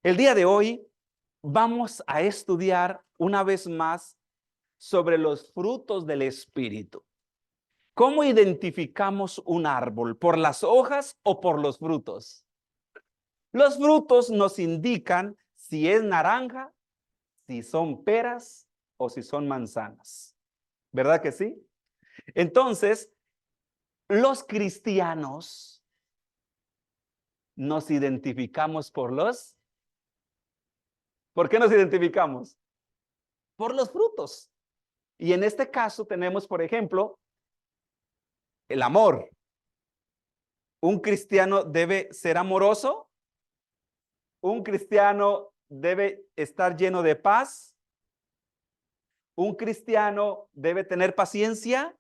El día de hoy vamos a estudiar una vez más sobre los frutos del Espíritu. ¿Cómo identificamos un árbol? ¿Por las hojas o por los frutos? Los frutos nos indican si es naranja, si son peras o si son manzanas. ¿Verdad que sí? Entonces, los cristianos nos identificamos ¿por qué nos identificamos? Por los frutos. Y en este caso tenemos, por ejemplo, el amor. ¿Un cristiano debe ser amoroso? ¿Un cristiano debe estar lleno de paz? ¿Un cristiano debe tener paciencia?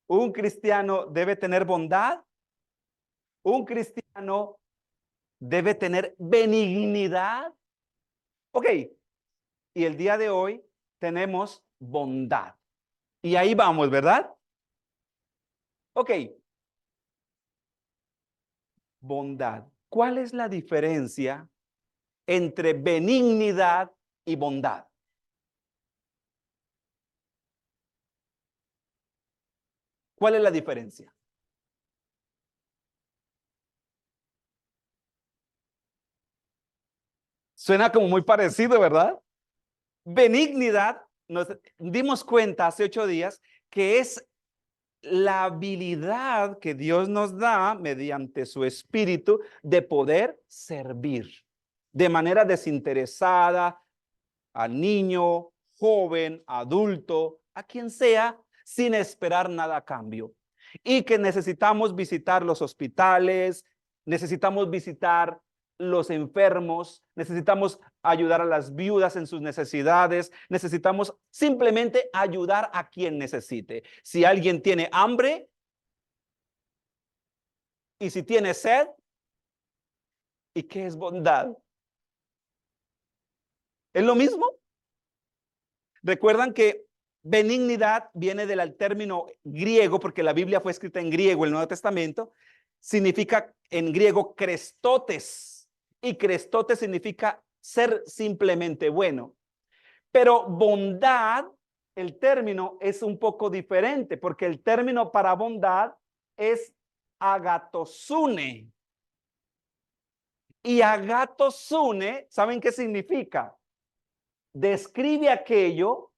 ¿Un cristiano debe tener bondad? ¿Un cristiano debe tener benignidad? Ok, y el día de hoy tenemos bondad. Y ahí vamos, ¿verdad? Ok, bondad. ¿Cuál es la diferencia entre benignidad y bondad? ¿Cuál es la diferencia? Suena como muy parecido, ¿verdad? Benignidad, nos dimos cuenta hace 8 días que es la habilidad que Dios nos da mediante su espíritu de poder servir de manera desinteresada al niño, joven, adulto, a quien sea, sin esperar nada a cambio. Y que necesitamos visitar los hospitales, necesitamos visitar los enfermos, necesitamos ayudar a las viudas en sus necesidades, necesitamos simplemente ayudar a quien necesite. Si alguien tiene hambre y si tiene sed, ¿y qué es bondad? ¿Es lo mismo? Recuerdan que benignidad viene del término griego, porque la Biblia fue escrita en griego, el Nuevo Testamento, significa en griego crestotes, y crestotes significa ser simplemente bueno. Pero bondad, el término es un poco diferente, porque el término para bondad es agatosune. Y agatosune, ¿saben qué significa? Describe aquello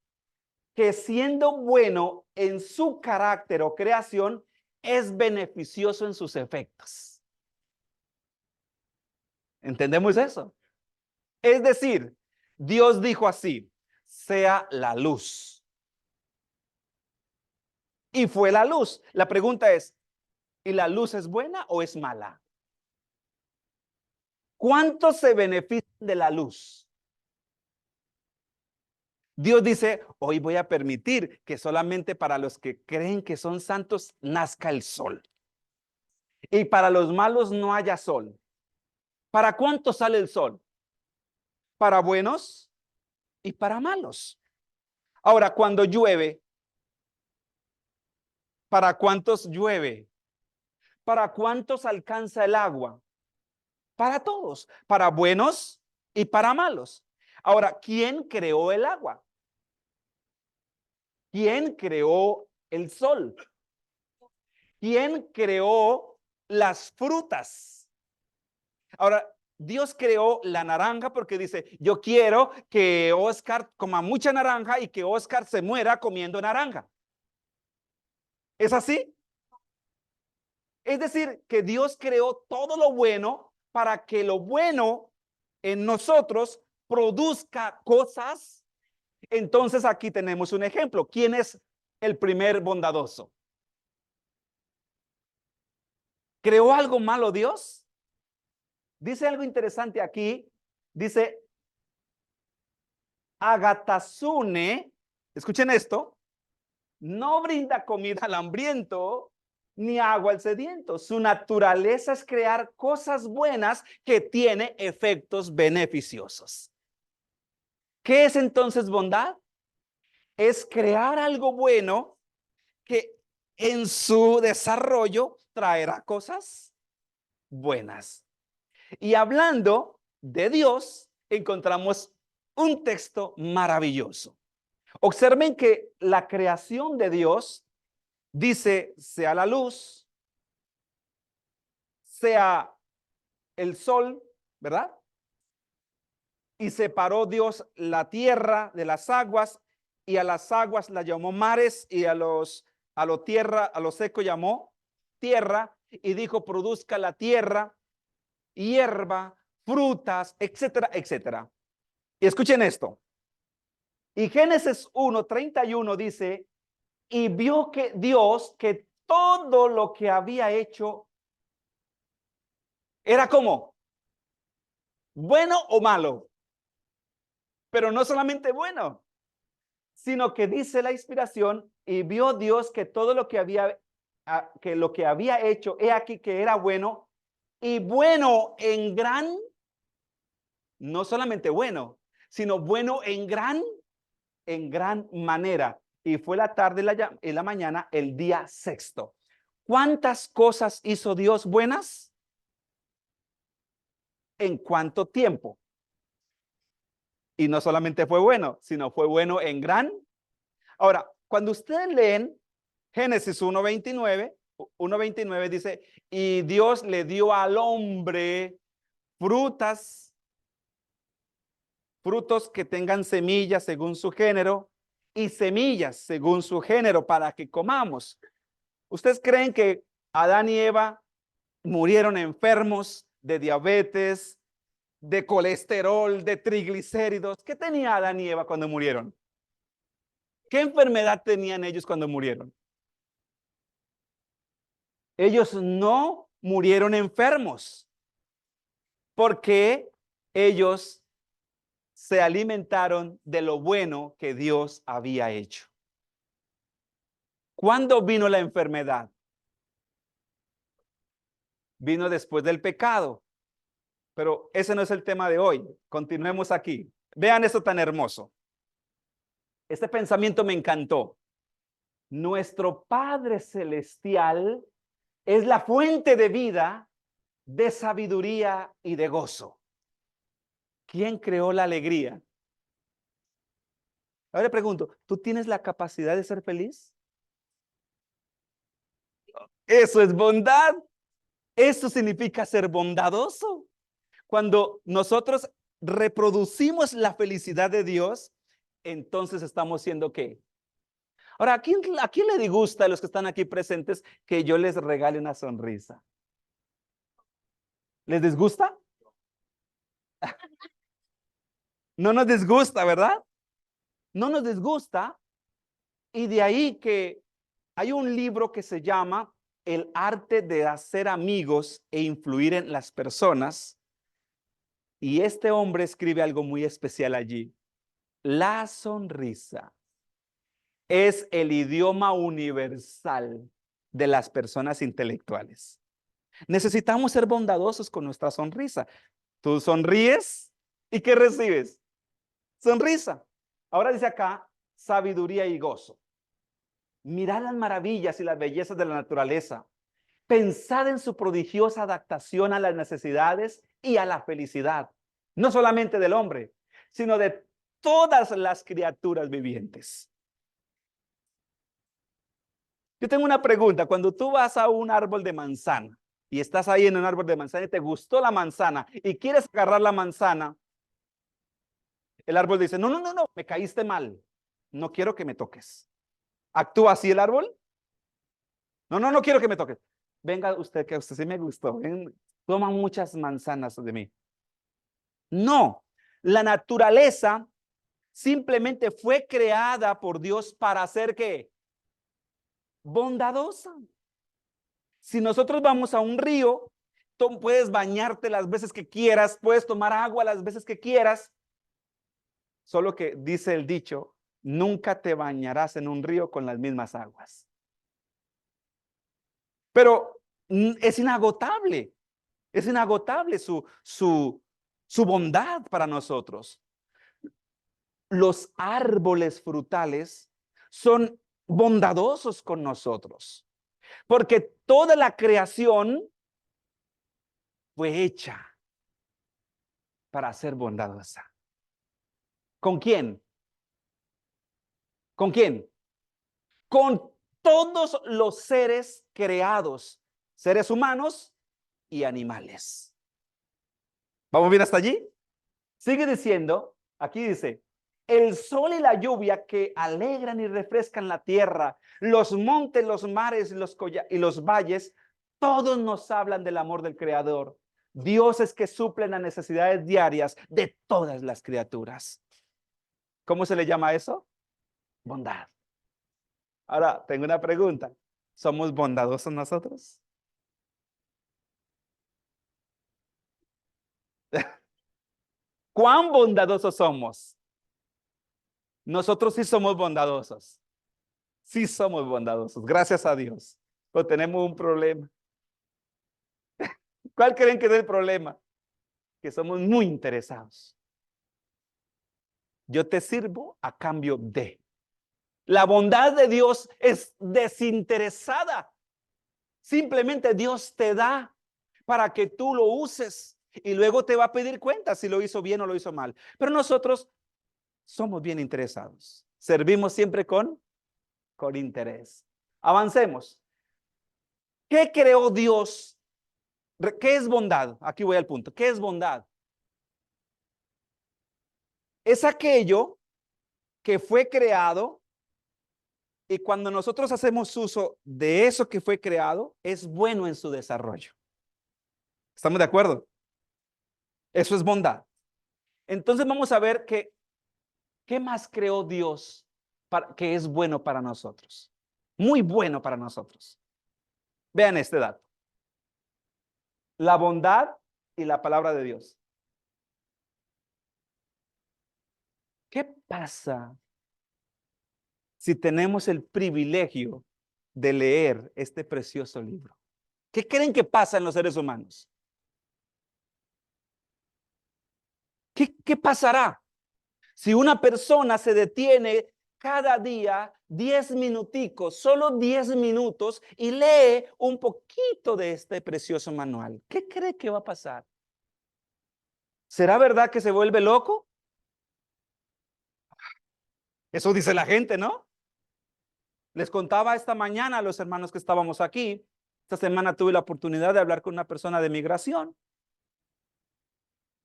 que siendo bueno en su carácter o creación, es beneficioso en sus efectos. ¿Entendemos eso? Es decir, Dios dijo así, sea la luz. Y fue la luz. La pregunta es, ¿y la luz es buena o es mala? ¿Cuántos se benefician de la luz? Dios dice, hoy voy a permitir que solamente para los que creen que son santos nazca el sol. Y para los malos no haya sol. ¿Para cuánto sale el sol? Para buenos y para malos. Ahora, cuando llueve, ¿para cuántos llueve? ¿Para cuántos alcanza el agua? Para todos, para buenos y para malos. Ahora, ¿quién creó el agua? ¿Quién creó el sol? ¿Quién creó las frutas? Ahora, Dios creó la naranja porque dice, yo quiero que Oscar coma mucha naranja y que Oscar se muera comiendo naranja. ¿Es así? Es decir, que Dios creó todo lo bueno para que lo bueno en nosotros produzca cosas. Entonces aquí tenemos un ejemplo. ¿Quién es el primer bondadoso? ¿Creó algo malo Dios? Dice algo interesante aquí. Dice, Agatasune, escuchen esto, no brinda comida al hambriento ni agua al sediento. Su naturaleza es crear cosas buenas que tiene efectos beneficiosos. ¿Qué es entonces bondad? Es crear algo bueno que en su desarrollo traerá cosas buenas. Y hablando de Dios, encontramos un texto maravilloso. Observen que la creación de Dios dice, sea la luz, sea el sol, ¿verdad? Y separó Dios la tierra de las aguas, y a las aguas las llamó mares, y a lo tierra, a lo seco llamó tierra, y dijo, produzca la tierra hierba, frutas, etcétera, etcétera. Y escuchen esto. Y Génesis 1:31 dice, y vio que Dios que todo lo que había hecho era como bueno o malo, pero no solamente bueno, sino que dice la inspiración, y vio Dios que todo lo que había hecho, he aquí que era bueno, y bueno en gran, no solamente bueno, sino bueno en gran manera. Y fue la tarde y la mañana, el día sexto. ¿Cuántas cosas hizo Dios buenas? ¿En cuánto tiempo? Y no solamente fue bueno, sino fue bueno en gran. Ahora, cuando ustedes leen Génesis 1:29 dice, y Dios le dio al hombre frutos que tengan semillas según su género y semillas según su género para que comamos. ¿Ustedes creen que Adán y Eva murieron enfermos de diabetes, de colesterol, de triglicéridos? ¿Qué tenía Adán y Eva cuando murieron? ¿Qué enfermedad tenían ellos cuando murieron? Ellos no murieron enfermos porque ellos se alimentaron de lo bueno que Dios había hecho. ¿Cuándo vino la enfermedad? Vino después del pecado. Pero ese no es el tema de hoy. Continuemos aquí. Vean esto tan hermoso. Este pensamiento me encantó. Nuestro Padre Celestial es la fuente de vida, de sabiduría y de gozo. ¿Quién creó la alegría? Ahora le pregunto, ¿tú tienes la capacidad de ser feliz? Eso es bondad. Eso significa ser bondadoso. Cuando nosotros reproducimos la felicidad de Dios, entonces estamos siendo ¿qué? Ahora, ¿a quién le disgusta a los que están aquí presentes que yo les regale una sonrisa? ¿Les disgusta? No nos disgusta, ¿verdad? No nos disgusta. Y de ahí que hay un libro que se llama El arte de hacer amigos e influir en las personas. Y este hombre escribe algo muy especial allí. La sonrisa es el idioma universal de las personas intelectuales. Necesitamos ser bondadosos con nuestra sonrisa. Tú sonríes y ¿qué recibes? Sonrisa. Ahora dice acá, sabiduría y gozo. Mirad las maravillas y las bellezas de la naturaleza. Pensad en su prodigiosa adaptación a las necesidades y a la felicidad, no solamente del hombre, sino de todas las criaturas vivientes. Yo tengo una pregunta. Cuando tú vas a un árbol de manzana y estás ahí en un árbol de manzana y te gustó la manzana y quieres agarrar la manzana, el árbol dice, no, no, no, no, me caíste mal. No quiero que me toques. ¿Actúa así el árbol? No, no, no quiero que me toques. Venga usted, que a usted sí me gustó. Ven, toma muchas manzanas de mí. No, la naturaleza simplemente fue creada por Dios para ser ¿qué? Bondadosa. Si nosotros vamos a un río, tú puedes bañarte las veces que quieras, puedes tomar agua las veces que quieras, solo que dice el dicho, nunca te bañarás en un río con las mismas aguas. Pero es inagotable su bondad para nosotros. Los árboles frutales son bondadosos con nosotros, porque toda la creación fue hecha para ser bondadosa. ¿Con quién? ¿Con quién? Con todos los seres creados, seres humanos y animales. ¿Vamos bien hasta allí? Sigue diciendo, aquí dice, el sol y la lluvia que alegran y refrescan la tierra, los montes, los mares y los valles, todos nos hablan del amor del Creador. Dios es que suple las necesidades diarias de todas las criaturas. ¿Cómo se le llama eso? Bondad. Ahora, tengo una pregunta. ¿Somos bondadosos nosotros? ¿Cuán bondadosos somos? Nosotros sí somos bondadosos. Sí somos bondadosos, gracias a Dios. Pero tenemos un problema. ¿Cuál creen que es el problema? Que somos muy interesados. Yo te sirvo a cambio de. La bondad de Dios es desinteresada. Simplemente Dios te da para que tú lo uses y luego te va a pedir cuentas si lo hizo bien o lo hizo mal. Pero nosotros somos bien interesados. Servimos siempre con interés. Avancemos. ¿Qué creó Dios? ¿Qué es bondad? Aquí voy al punto. ¿Qué es bondad? Es aquello que fue creado y cuando nosotros hacemos uso de eso que fue creado, es bueno en su desarrollo. ¿Estamos de acuerdo? Eso es bondad. Entonces vamos a ver qué más creó Dios que es bueno para nosotros. Muy bueno para nosotros. Vean este dato. La bondad y la palabra de Dios. ¿Qué pasa si tenemos el privilegio de leer este precioso libro? ¿Qué creen que pasa en los seres humanos? ¿Qué pasará si una persona se detiene cada día 10 minuticos, solo 10 minutos, y lee un poquito de este precioso manual? ¿Qué cree que va a pasar? ¿Será verdad que se vuelve loco? Eso dice la gente, ¿no? Les contaba esta mañana a los hermanos que estábamos aquí. Esta semana tuve la oportunidad de hablar con una persona de migración.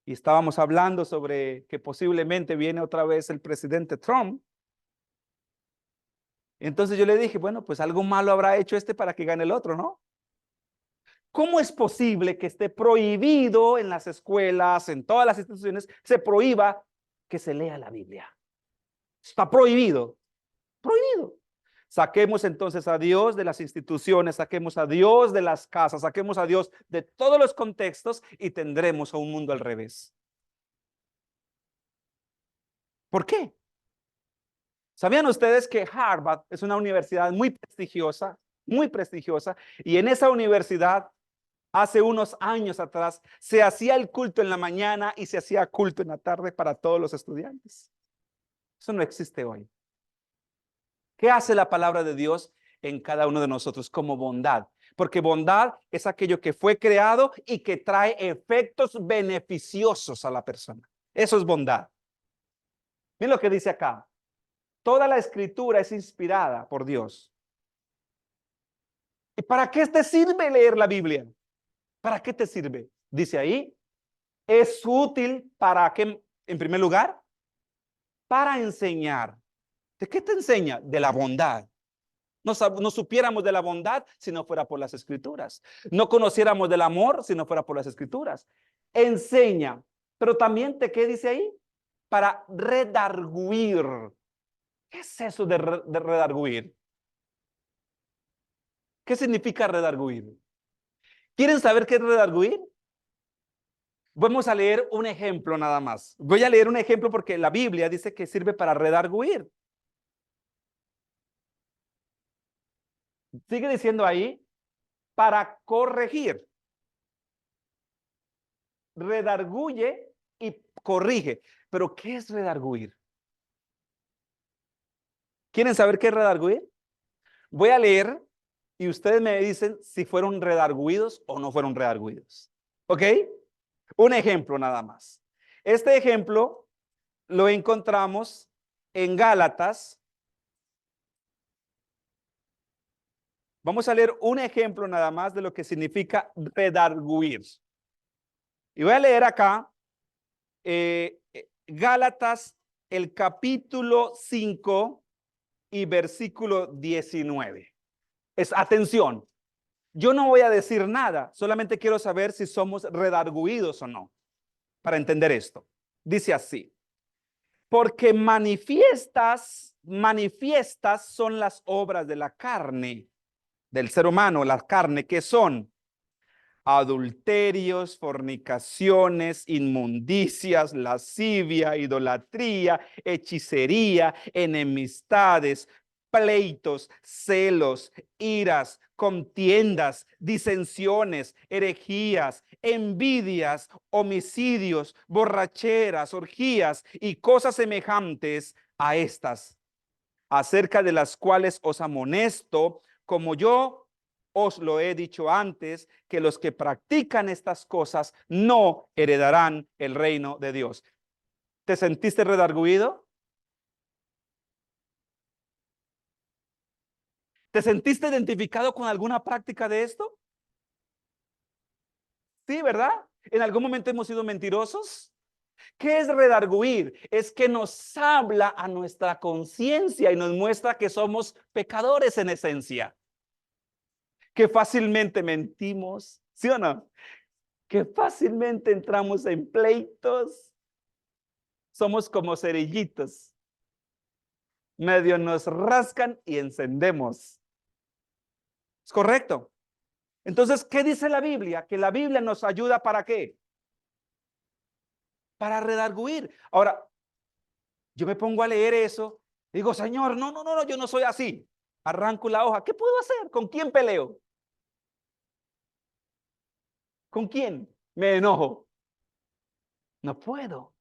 Y estábamos hablando sobre que posiblemente viene otra vez el presidente Trump. Entonces yo le dije, bueno, pues algo malo habrá hecho este para que gane el otro, ¿no? ¿Cómo es posible que esté prohibido en las escuelas, en todas las instituciones, se prohíba que se lea la Biblia? Está prohibido, prohibido. Saquemos entonces a Dios de las instituciones, saquemos a Dios de las casas, saquemos a Dios de todos los contextos y tendremos a un mundo al revés. ¿Por qué? ¿Sabían ustedes que Harvard es una universidad muy prestigiosa, y en esa universidad hace unos años atrás se hacía el culto en la mañana y se hacía culto en la tarde para todos los estudiantes? Eso no existe hoy. ¿Qué hace la palabra de Dios en cada uno de nosotros como bondad? Porque bondad es aquello que fue creado y que trae efectos beneficiosos a la persona. Eso es bondad. Miren lo que dice acá. Toda la escritura es inspirada por Dios. ¿Y para qué te sirve leer la Biblia? ¿Para qué te sirve? Dice ahí, es útil para qué, en primer lugar, para enseñar. ¿De qué te enseña? De la bondad. No supiéramos de la bondad si no fuera por las escrituras. No conociéramos del amor si no fuera por las escrituras. Enseña, pero también ¿qué dice ahí? Para redarguir. ¿Qué es eso de redarguir? ¿Qué significa redarguir? ¿Quieren saber qué es redarguir? Vamos a leer un ejemplo nada más. Voy a leer un ejemplo porque la Biblia dice que sirve para redarguir. Sigue diciendo ahí, para corregir. Redarguye y corrige. Pero ¿qué es redarguir? ¿Quieren saber qué es redarguir? Voy a leer y ustedes me dicen si fueron redarguidos o no fueron redarguidos. ¿Ok? Un ejemplo nada más. Este ejemplo lo encontramos en Gálatas. Vamos a leer un ejemplo nada más de lo que significa redarguir. Y voy a leer acá Gálatas, el capítulo 5 y versículo 19. Atención, yo no voy a decir nada, solamente quiero saber si somos redarguidos o no, para entender esto. Dice así: porque manifiestas son las obras de la carne, del ser humano, la carne, que son adulterios, fornicaciones, inmundicias, lascivia, idolatría, hechicería, enemistades, pleitos, celos, iras, contiendas, disensiones, herejías, envidias, homicidios, borracheras, orgías y cosas semejantes a estas, acerca de las cuales os amonesto, como yo os lo he dicho antes, que los que practican estas cosas no heredarán el reino de Dios. ¿Te sentiste redarguido? ¿Te sentiste identificado con alguna práctica de esto? Sí, ¿verdad? ¿En algún momento hemos sido mentirosos? ¿Qué es redarguir? Es que nos habla a nuestra conciencia y nos muestra que somos pecadores en esencia. Que fácilmente mentimos, ¿sí o no? Que fácilmente entramos en pleitos. Somos como cerillitos. Medio nos rascan y encendemos. ¿Es correcto? Entonces, ¿qué dice la Biblia? Que la Biblia nos ayuda ¿para qué? Para redarguir. Ahora, yo me pongo a leer eso, digo, Señor, no, yo no soy así. Arranco la hoja. ¿Qué puedo hacer? ¿Con quién peleo? ¿Con quién me enojo? No puedo.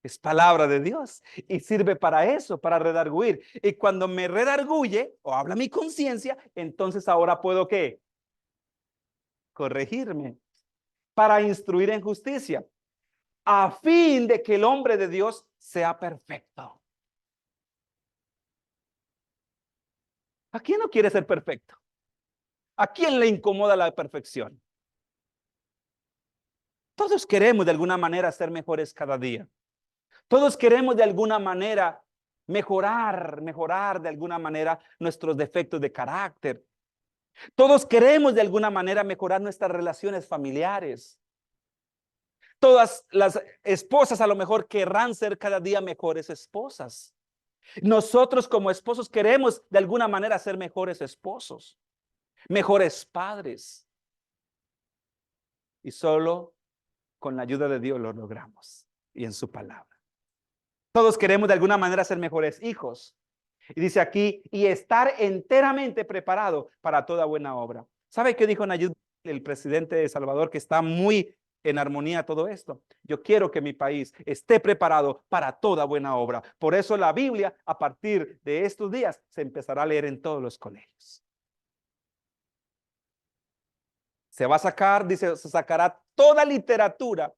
Es palabra de Dios y sirve para eso, para redarguir. Y cuando me redarguye o habla mi conciencia, entonces ahora puedo ¿qué? Corregirme para instruir en justicia, a fin de que el hombre de Dios sea perfecto. ¿A quién no quiere ser perfecto? ¿A quién le incomoda la perfección? Todos queremos de alguna manera ser mejores cada día. Todos queremos de alguna manera mejorar de alguna manera nuestros defectos de carácter. Todos queremos de alguna manera mejorar nuestras relaciones familiares. Todas las esposas a lo mejor querrán ser cada día mejores esposas. Nosotros como esposos queremos de alguna manera ser mejores esposos, mejores padres. Y solo con la ayuda de Dios lo logramos y en su palabra. Todos queremos de alguna manera ser mejores hijos. Y dice aquí, y estar enteramente preparado para toda buena obra. ¿Sabe qué dijo Nayib, el presidente de El Salvador, que está muy en armonía todo esto? Yo quiero que mi país esté preparado para toda buena obra. Por eso la Biblia, a partir de estos días, se empezará a leer en todos los colegios. Se va a sacar, dice, se sacará toda literatura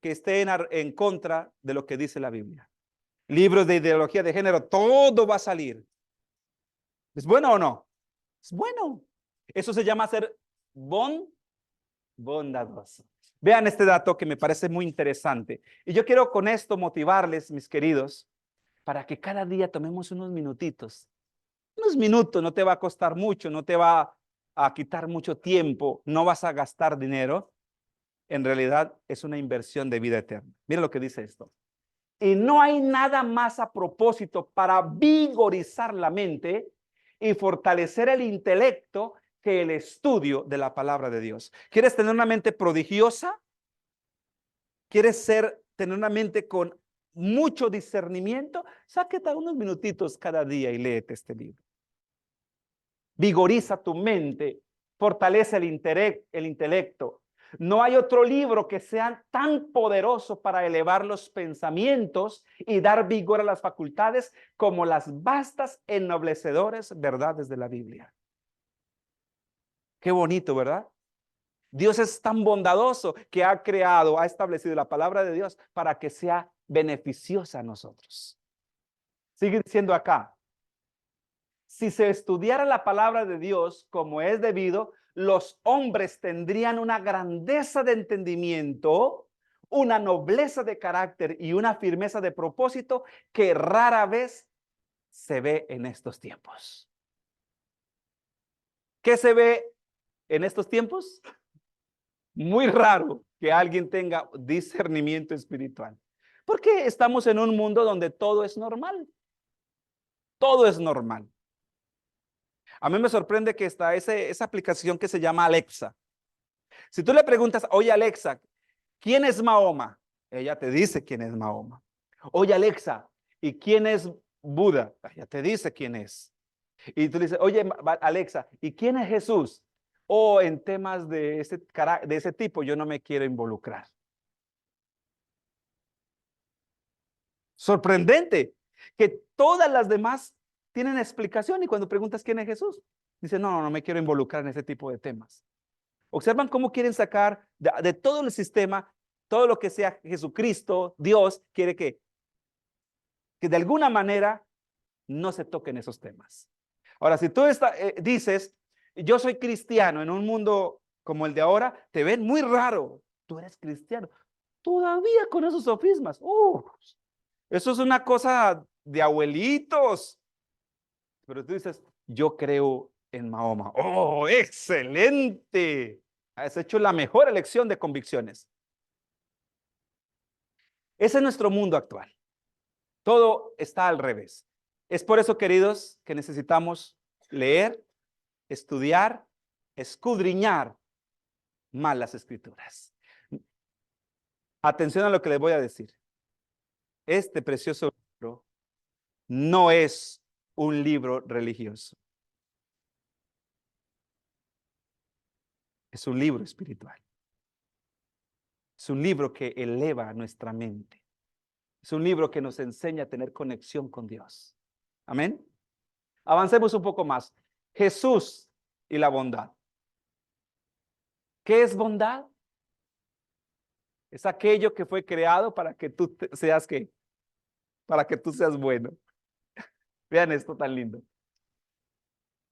que esté en contra de lo que dice la Biblia. Libros de ideología de género, todo va a salir. ¿Es bueno o no? Es bueno. Eso se llama ser bondadoso. Vean este dato que me parece muy interesante. Y yo quiero con esto motivarles, mis queridos, para que cada día tomemos unos minutitos. Unos minutos, no te va a costar mucho, no te va a quitar mucho tiempo, no vas a gastar dinero. En realidad es una inversión de vida eterna. Mira lo que dice esto. Y no hay nada más a propósito para vigorizar la mente y fortalecer el intelecto que el estudio de la palabra de Dios. ¿Quieres tener una mente prodigiosa? ¿Quieres tener una mente con mucho discernimiento? Sáquete unos minutitos cada día y léete este libro. Vigoriza tu mente, fortalece el intelecto. No hay otro libro que sea tan poderoso para elevar los pensamientos y dar vigor a las facultades como las vastas, ennoblecedores verdades de la Biblia. Qué bonito, ¿verdad? Dios es tan bondadoso que ha creado, ha establecido la palabra de Dios para que sea beneficiosa a nosotros. Sigue diciendo acá, si se estudiara la palabra de Dios como es debido, los hombres tendrían una grandeza de entendimiento, una nobleza de carácter y una firmeza de propósito que rara vez se ve en estos tiempos. ¿Qué se ve en estos tiempos? Muy raro que alguien tenga discernimiento espiritual. Porque estamos en un mundo donde todo es normal. Todo es normal. A mí me sorprende que está esa aplicación que se llama Alexa. Si tú le preguntas, oye Alexa, ¿quién es Mahoma? Ella te dice quién es Mahoma. Oye Alexa, ¿y quién es Buda? Ella te dice quién es. Y tú le dices, oye Alexa, ¿y quién es Jesús? O en temas de ese tipo yo no me quiero involucrar. Sorprendente que todas las demás tienen explicación y cuando preguntas quién es Jesús, dice, no me quiero involucrar en ese tipo de temas. Observan cómo quieren sacar de todo el sistema, todo lo que sea Jesucristo, Dios, quiere que de alguna manera no se toquen esos temas. Ahora, si tú dices, yo soy cristiano en un mundo como el de ahora, te ven muy raro. Tú eres cristiano. Todavía con esos sofismas. Eso es una cosa de abuelitos. Pero tú dices, yo creo en Mahoma. ¡Oh, excelente! Has hecho la mejor elección de convicciones. Ese es nuestro mundo actual. Todo está al revés. Es por eso, queridos, que necesitamos leer, estudiar, escudriñar más las escrituras. Atención a lo que les voy a decir. Este precioso libro no es un libro religioso. Es un libro espiritual. Es un libro que eleva nuestra mente. Es un libro que nos enseña a tener conexión con Dios. Amén. Avancemos un poco más. Jesús y la bondad. ¿Qué es bondad? Es aquello que fue creado para que tú seas ¿qué? Para que tú seas bueno. Vean esto tan lindo.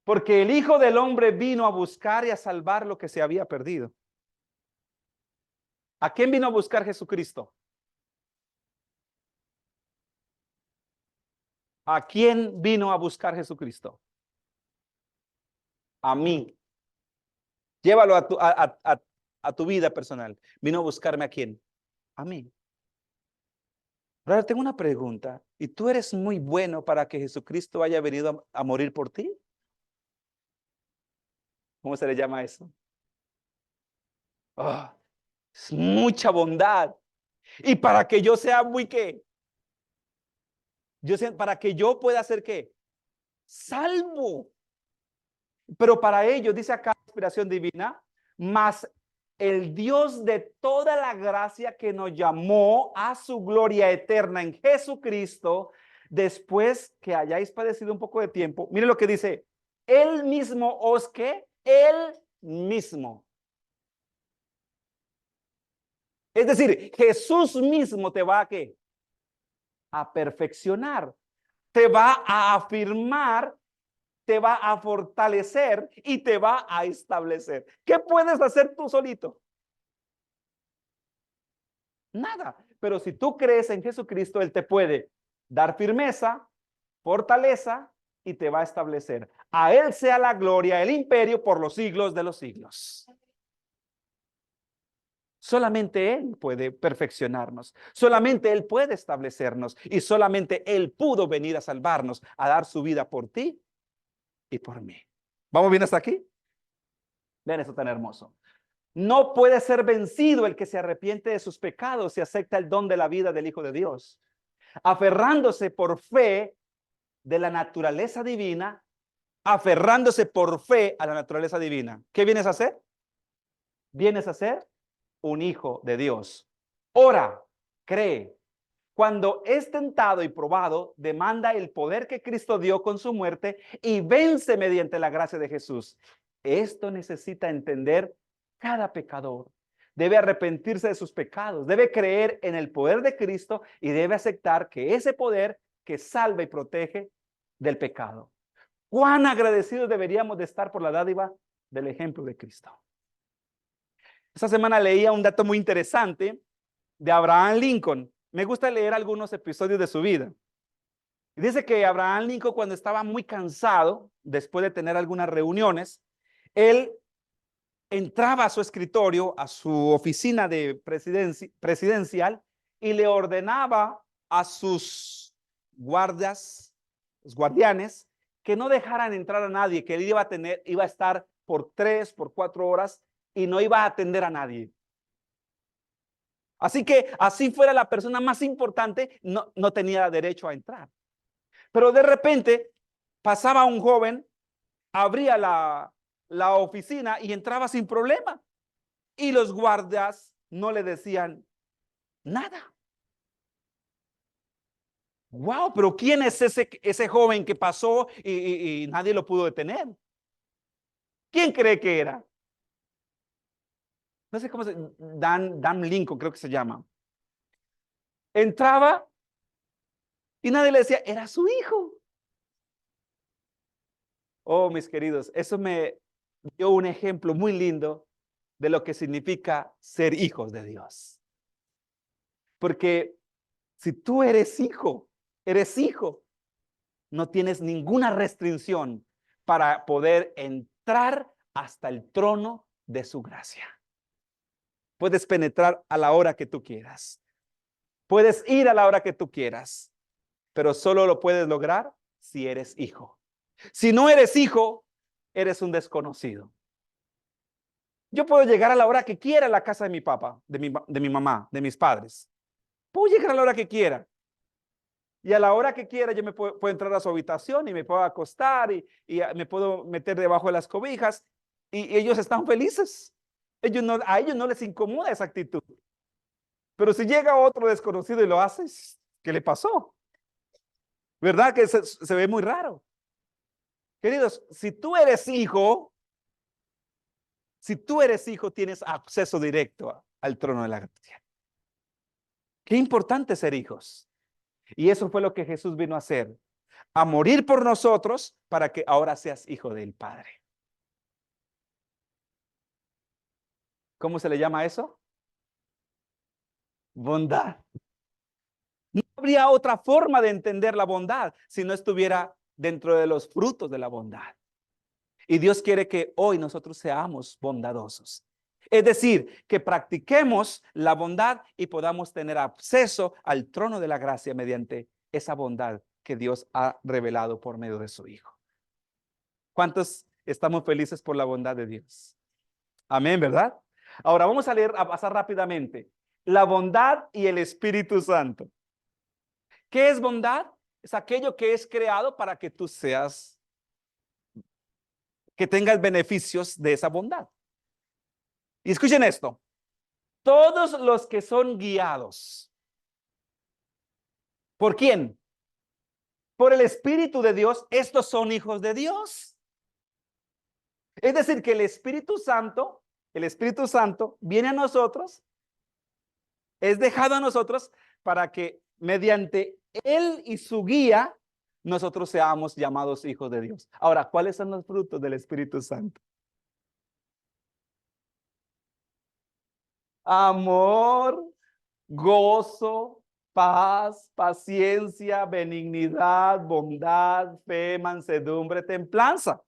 Porque el Hijo del Hombre vino a buscar y a salvar lo que se había perdido. ¿A quién vino a buscar Jesucristo? ¿A quién vino a buscar Jesucristo? A mí. Llévalo a tu vida personal. ¿Vino a buscarme a quién? A mí. Ahora tengo una pregunta. ¿Y tú eres muy bueno para que Jesucristo haya venido a morir por ti? ¿Cómo se le llama eso? Oh, es mucha bondad. Y para que yo sea muy qué? Para que yo pueda ser qué? Salvo. Pero para ello, dice acá la inspiración divina, mas el Dios de toda la gracia que nos llamó a su gloria eterna en Jesucristo, después que hayáis padecido un poco de tiempo, mire lo que dice, él mismo os que, él mismo. Es decir, Jesús mismo te va a qué? A perfeccionar, te va a afirmar, te va a fortalecer y te va a establecer. ¿Qué puedes hacer tú solito? Nada. Pero si tú crees en Jesucristo, Él te puede dar firmeza, fortaleza y te va a establecer. A Él sea la gloria, el imperio por los siglos de los siglos. Solamente Él puede perfeccionarnos, solamente Él puede establecernos y solamente Él pudo venir a salvarnos, a dar su vida por ti y por mí. ¿Vamos bien hasta aquí? Vean eso tan hermoso. No puede ser vencido el que se arrepiente de sus pecados y acepta el don de la vida del Hijo de Dios, aferrándose por fe de la naturaleza divina, aferrándose por fe a la naturaleza divina. ¿Qué vienes a hacer? Vienes a ser un hijo de Dios. Ora, cree. Cuando es tentado y probado, demanda el poder que Cristo dio con su muerte y vence mediante la gracia de Jesús. Esto necesita entender Cada pecador debe arrepentirse de sus pecados, debe creer en el poder de Cristo y debe aceptar que ese poder que salva y protege del pecado. ¿Cuán agradecidos deberíamos de estar por la dádiva del ejemplo de Cristo? Esta semana leía un dato muy interesante de Abraham Lincoln. Me gusta leer algunos episodios de su vida. Dice que Abraham Lincoln, cuando estaba muy cansado, después de tener algunas reuniones, él entraba a su escritorio, a su oficina de presidencial, y le ordenaba a sus guardias, los guardianes, que no dejaran entrar a nadie, que él iba a estar por 3, por 4 horas y no iba a atender a nadie. Así que así fuera la persona más importante, no tenía derecho a entrar. Pero de repente pasaba un joven, abría la oficina y entraba sin problema. Y los guardias no le decían nada. Wow, pero ¿quién es ese joven que pasó y nadie lo pudo detener? ¿Quién cree que era? No sé cómo Dan Lincoln, creo que se llama. Entraba y nadie le decía, era su hijo. Oh, mis queridos, eso me dio un ejemplo muy lindo de lo que significa ser hijos de Dios. Porque si tú eres hijo, no tienes ninguna restricción para poder entrar hasta el trono de su gracia. Puedes penetrar a la hora que tú quieras. Puedes ir a la hora que tú quieras, pero solo lo puedes lograr si eres hijo. Si no eres hijo, eres un desconocido. Yo puedo llegar a la hora que quiera a la casa de mi papá, de mi mamá, de mis padres. Puedo llegar a la hora que quiera. Y a la hora que quiera yo me puedo entrar a su habitación y me puedo acostar y me puedo meter debajo de las cobijas y ellos están felices. A ellos no les incomoda esa actitud. Pero si llega otro desconocido y lo hace, ¿qué le pasó? ¿Verdad que se ve muy raro? Queridos, si tú eres hijo, tienes acceso directo al trono de la gracia. Qué importante ser hijos. Y eso fue lo que Jesús vino a hacer, a morir por nosotros para que ahora seas hijo del Padre. ¿Cómo se le llama eso? Bondad. No habría otra forma de entender la bondad si no estuviera dentro de los frutos de la bondad. Y Dios quiere que hoy nosotros seamos bondadosos. Es decir, que practiquemos la bondad y podamos tener acceso al trono de la gracia mediante esa bondad que Dios ha revelado por medio de su Hijo. ¿Cuántos estamos felices por la bondad de Dios? Amén, ¿verdad? Ahora vamos a pasar rápidamente. La bondad y el Espíritu Santo. ¿Qué es bondad? Es aquello que es creado para que tú que tengas beneficios de esa bondad. Y escuchen esto. Todos los que son guiados. ¿Por quién? Por el Espíritu de Dios, estos son hijos de Dios. Es decir, que el Espíritu Santo viene a nosotros, es dejado a nosotros para que mediante Él y su guía, nosotros seamos llamados hijos de Dios. Ahora, ¿cuáles son los frutos del Espíritu Santo? Amor, gozo, paz, paciencia, benignidad, bondad, fe, mansedumbre, templanza.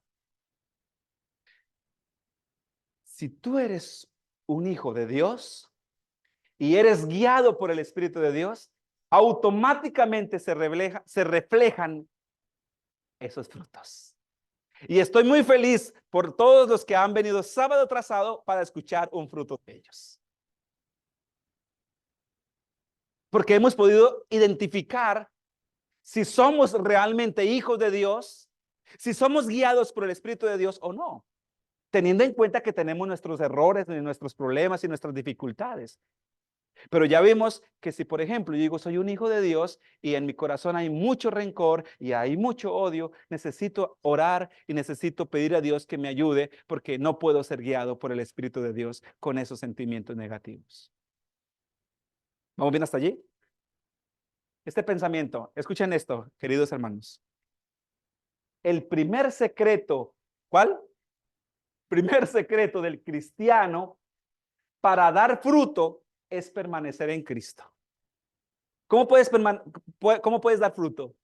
Si tú eres un hijo de Dios y eres guiado por el Espíritu de Dios, automáticamente se reflejan esos frutos. Y estoy muy feliz por todos los que han venido sábado tras sábado para escuchar un fruto de ellos. Porque hemos podido identificar si somos realmente hijos de Dios, si somos guiados por el Espíritu de Dios o no, teniendo en cuenta que tenemos nuestros errores, nuestros problemas y nuestras dificultades. Pero ya vimos que si, por ejemplo, yo digo, soy un hijo de Dios y en mi corazón hay mucho rencor y hay mucho odio, necesito orar y necesito pedir a Dios que me ayude porque no puedo ser guiado por el Espíritu de Dios con esos sentimientos negativos. ¿Vamos bien hasta allí? Este pensamiento, escuchen esto, queridos hermanos. El primer secreto, ¿cuál? Primer secreto del cristiano para dar fruto es permanecer en Cristo. ¿Cómo puedes dar fruto?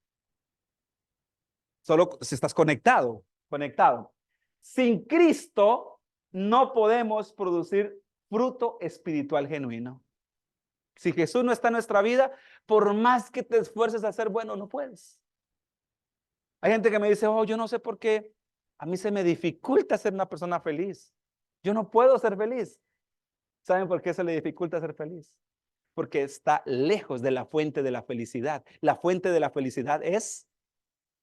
Solo si estás conectado, conectado. Sin Cristo no podemos producir fruto espiritual genuino. Si Jesús no está en nuestra vida, por más que te esfuerces a ser bueno, no puedes. Hay gente que me dice, oh, yo no sé por qué a mí se me dificulta ser una persona feliz. Yo no puedo ser feliz. ¿Saben por qué se le dificulta ser feliz? Porque está lejos de la fuente de la felicidad. La fuente de la felicidad es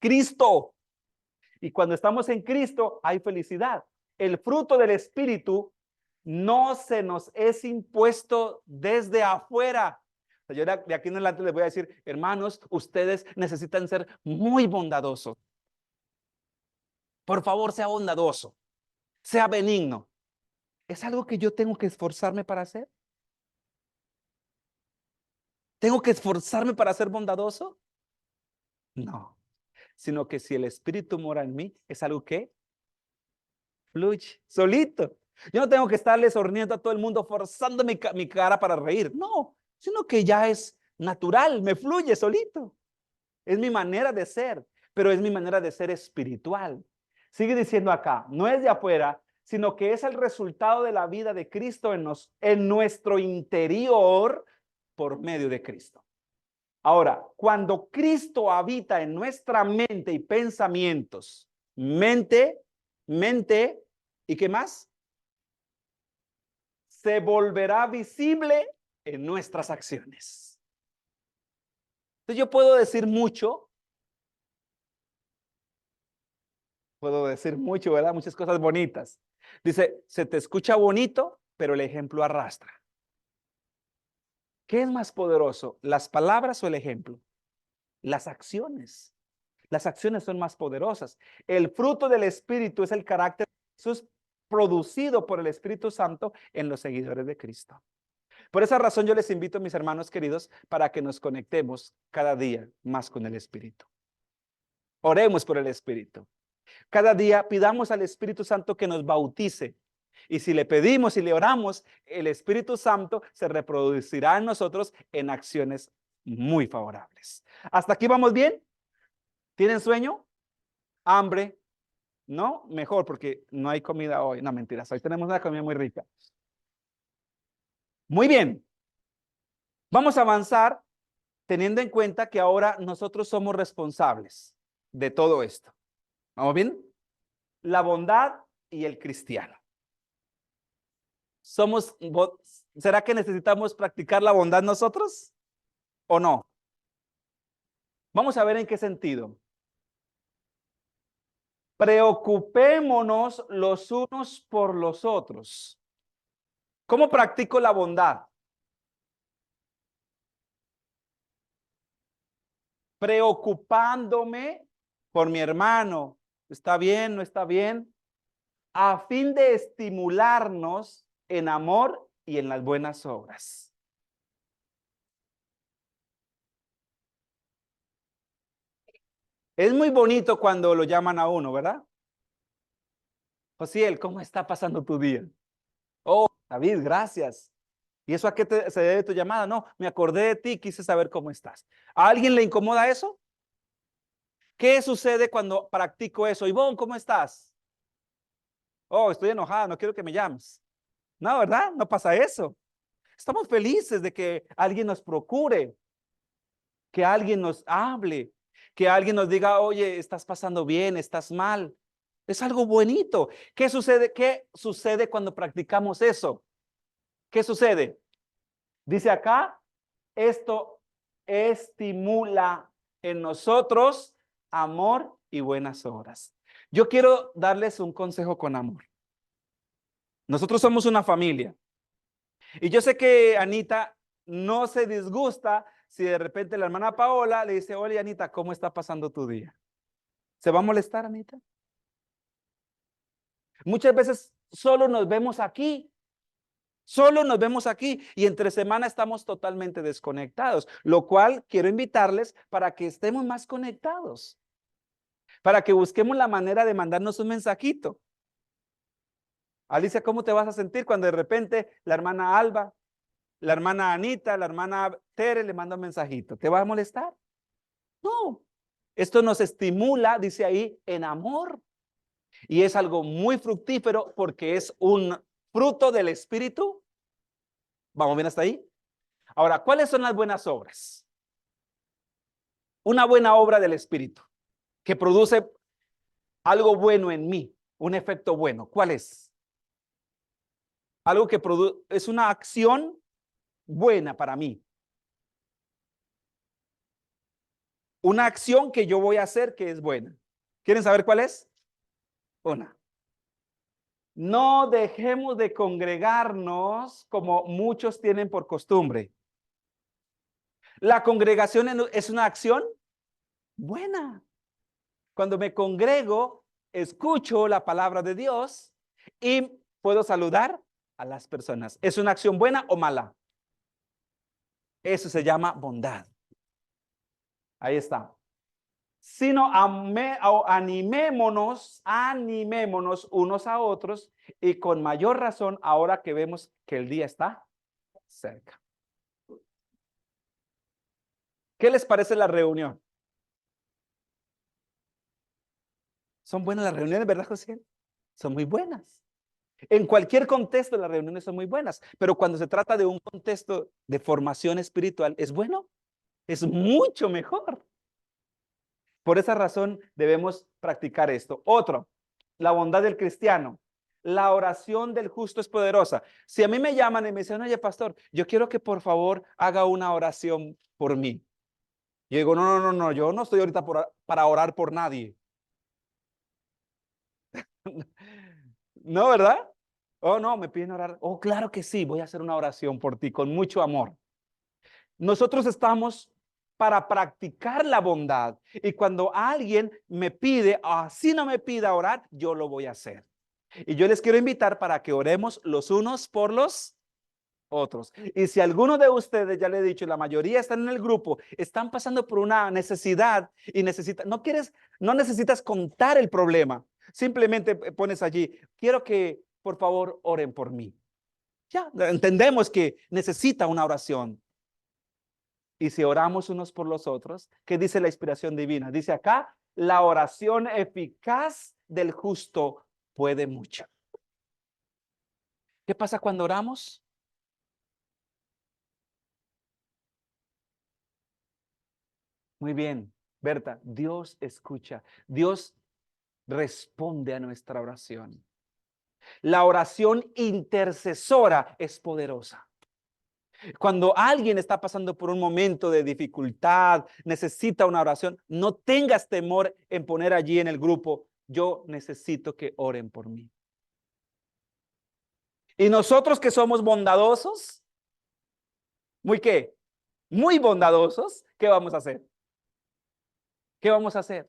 Cristo. Y cuando estamos en Cristo hay felicidad. El fruto del Espíritu no se nos es impuesto desde afuera. Yo de aquí en adelante les voy a decir, hermanos, ustedes necesitan ser muy bondadosos. Por favor, sea bondadoso, sea benigno. ¿Es algo que yo tengo que esforzarme para hacer? ¿Tengo que esforzarme para ser bondadoso? No, sino que si el Espíritu mora en mí, es algo que fluye solito. Yo no tengo que estarle sorniendo a todo el mundo, forzando mi cara para reír. No, sino que ya es natural, me fluye solito. Es mi manera de ser, pero es mi manera de ser espiritual. Sigue diciendo acá, no es de afuera, sino que es el resultado de la vida de Cristo en nuestro interior por medio de Cristo. Ahora, cuando Cristo habita en nuestra mente y pensamientos, mente, ¿y qué más? Se volverá visible en nuestras acciones. Entonces yo puedo decir mucho, ¿verdad? Muchas cosas bonitas. Dice, se te escucha bonito, pero el ejemplo arrastra. ¿Qué es más poderoso, las palabras o el ejemplo? Las acciones. Las acciones son más poderosas. El fruto del Espíritu es el carácter de Jesús producido por el Espíritu Santo en los seguidores de Cristo. Por esa razón yo les invito, mis hermanos queridos, para que nos conectemos cada día más con el Espíritu. Oremos por el Espíritu. Cada día pidamos al Espíritu Santo que nos bautice. Y si le pedimos y le oramos, el Espíritu Santo se reproducirá en nosotros en acciones muy favorables. ¿Hasta aquí vamos bien? ¿Tienen sueño? ¿Hambre? No, mejor porque no hay comida hoy. No, mentiras, hoy tenemos una comida muy rica. Muy bien. Vamos a avanzar teniendo en cuenta que ahora nosotros somos responsables de todo esto. ¿Vamos bien? La bondad y el cristiano. ¿Será que necesitamos practicar la bondad nosotros o no? Vamos a ver en qué sentido. Preocupémonos los unos por los otros. ¿Cómo practico la bondad? Preocupándome por mi hermano. ¿Está bien? ¿No está bien? A fin de estimularnos en amor y en las buenas obras. Es muy bonito cuando lo llaman a uno, ¿verdad? Josiel, ¿cómo está pasando tu día? Oh, David, gracias. ¿Y eso a qué se debe tu llamada? No, me acordé de ti, quise saber cómo estás. ¿A alguien le incomoda eso? ¿Qué sucede cuando practico eso? Ivonne, ¿cómo estás? Oh, estoy enojada, no quiero que me llames. No, ¿verdad? No pasa eso. Estamos felices de que alguien nos procure, que alguien nos hable, que alguien nos diga, oye, estás pasando bien, estás mal. Es algo bonito. ¿Qué sucede? ¿Qué sucede cuando practicamos eso? ¿Qué sucede? Dice acá, esto estimula en nosotros amor y buenas obras. Yo quiero darles un consejo con amor. Nosotros somos una familia. Y yo sé que Anita no se disgusta si de repente la hermana Paola le dice, oye, Anita, ¿cómo está pasando tu día? ¿Se va a molestar, Anita? Muchas veces solo nos vemos aquí. Solo nos vemos aquí y entre semana estamos totalmente desconectados, lo cual quiero invitarles para que estemos más conectados, para que busquemos la manera de mandarnos un mensajito. Alicia, ¿cómo te vas a sentir cuando de repente la hermana Alba, la hermana Anita, la hermana Tere le manda un mensajito? ¿Te va a molestar? No. Esto nos estimula, dice ahí, en amor. Y es algo muy fructífero porque es un fruto del Espíritu. ¿Vamos bien hasta ahí? Ahora, ¿cuáles son las buenas obras? Una buena obra del Espíritu que produce algo bueno en mí, un efecto bueno. ¿Cuál es? Algo que es una acción buena para mí. Una acción que yo voy a hacer que es buena. ¿Quieren saber cuál es? Una. No dejemos de congregarnos como muchos tienen por costumbre. La congregación es una acción buena. Cuando me congrego, escucho la palabra de Dios y puedo saludar a las personas. ¿Es una acción buena o mala? Eso se llama bondad. Ahí está. Sino animémonos unos a otros y con mayor razón ahora que vemos que el día está cerca. ¿Qué les parece la reunión? Son buenas las reuniones, ¿verdad, José? Son muy buenas. En cualquier contexto las reuniones son muy buenas, pero cuando se trata de un contexto de formación espiritual, ¿es bueno? Es mucho mejor. Por esa razón debemos practicar esto. Otro, la bondad del cristiano. La oración del justo es poderosa. Si a mí me llaman y me dicen, oye, pastor, yo quiero que por favor haga una oración por mí. Yo digo, no, yo no estoy ahorita para orar por nadie. No, ¿verdad? Oh, no, me piden orar. Oh, claro que sí, voy a hacer una oración por ti con mucho amor. Nosotros estamos para practicar la bondad. Y cuando alguien me pide, así no me pida orar, yo lo voy a hacer. Y yo les quiero invitar para que oremos los unos por los otros. Y si alguno de ustedes, ya le he dicho, la mayoría están en el grupo, están pasando por una necesidad y no necesitas contar el problema. Simplemente pones allí, quiero que por favor oren por mí. Ya entendemos que necesita una oración. Y si oramos unos por los otros, ¿qué dice la inspiración divina? Dice acá, la oración eficaz del justo puede mucho. ¿Qué pasa cuando oramos? Muy bien, Berta, Dios escucha, Dios responde a nuestra oración. La oración intercesora es poderosa. Cuando alguien está pasando por un momento de dificultad, necesita una oración, no tengas temor en poner allí en el grupo, yo necesito que oren por mí. Y nosotros que somos bondadosos, ¿muy qué? Muy bondadosos, ¿qué vamos a hacer? ¿Qué vamos a hacer?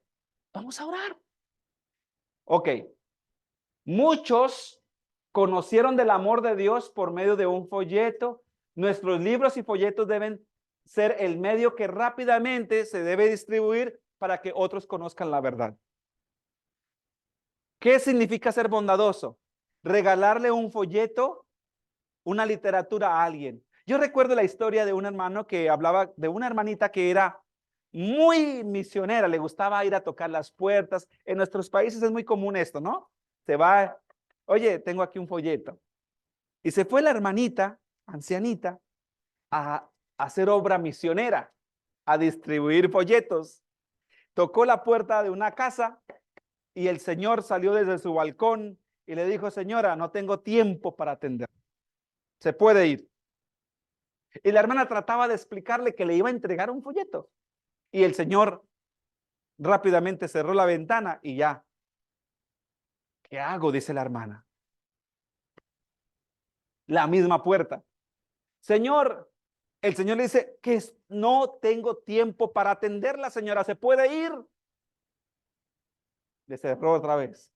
Vamos a orar. Ok. Muchos conocieron del amor de Dios por medio de un folleto. Nuestros libros y folletos deben ser el medio que rápidamente se debe distribuir para que otros conozcan la verdad. ¿Qué significa ser bondadoso? Regalarle un folleto, una literatura a alguien. Yo recuerdo la historia de un hermano que hablaba de una hermanita que era muy misionera, le gustaba ir a tocar las puertas. En nuestros países es muy común esto, ¿no? Se va, oye, tengo aquí un folleto. Y se fue la hermanita, ancianita, a hacer obra misionera, a distribuir folletos. Tocó la puerta de una casa y el señor salió desde su balcón y le dijo, señora, no tengo tiempo para atender. Se puede ir. Y la hermana trataba de explicarle que le iba a entregar un folleto. Y el señor rápidamente cerró la ventana y ya. ¿Qué hago? Dice la hermana. La misma puerta. Señor, el Señor le dice que no tengo tiempo para atenderla, señora, ¿se puede ir? Le cerró otra vez.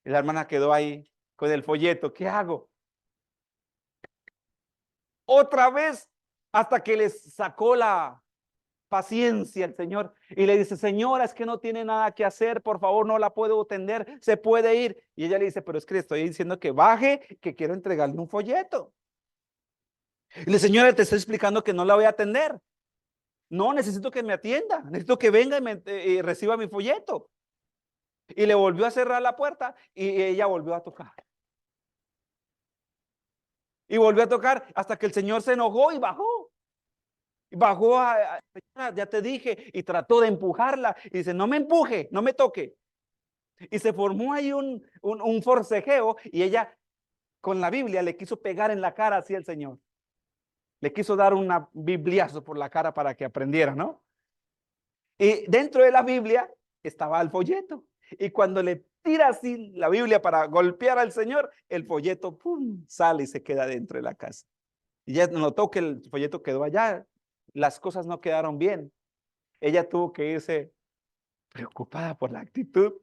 Y la hermana quedó ahí con el folleto. ¿Qué hago? Otra vez, hasta que les sacó la paciencia el Señor y le dice, señora, es que no tiene nada que hacer, por favor, no la puedo atender, se puede ir. Y ella le dice, pero es que le estoy diciendo que baje, que quiero entregarle un folleto. Y la señora, te está explicando que no la voy a atender. No, necesito que me atienda, necesito que venga y reciba mi folleto. Y le volvió a cerrar la puerta y ella volvió a tocar. Y volvió a tocar hasta que el Señor se enojó y bajó. Y bajó señora, ya te dije, y trató de empujarla. Y dice, no me empuje, no me toque. Y se formó ahí un forcejeo y ella con la Biblia le quiso pegar en la cara así al Señor. Le quiso dar una bibliazo por la cara para que aprendiera, ¿no? Y dentro de la Biblia estaba el folleto. Y cuando le tira así la Biblia para golpear al Señor, el folleto ¡pum! Sale y se queda dentro de la casa. Y ya notó que el folleto quedó allá. Las cosas no quedaron bien. Ella tuvo que irse preocupada por la actitud,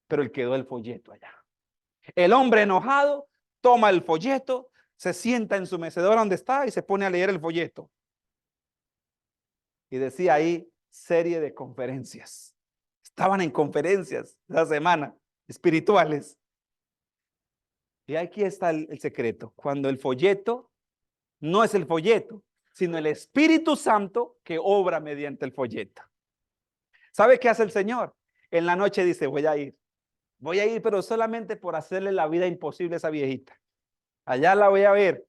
pero él quedó el folleto allá. El hombre enojado toma el folleto, se sienta en su mecedora donde está y se pone a leer el folleto. Y decía ahí serie de conferencias. Estaban en conferencias esa semana, espirituales. Y aquí está el secreto. Cuando el folleto no es el folleto, sino el Espíritu Santo que obra mediante el folleto. ¿Sabe qué hace el Señor? En la noche dice, voy a ir, pero solamente por hacerle la vida imposible a esa viejita. Allá la voy a ver.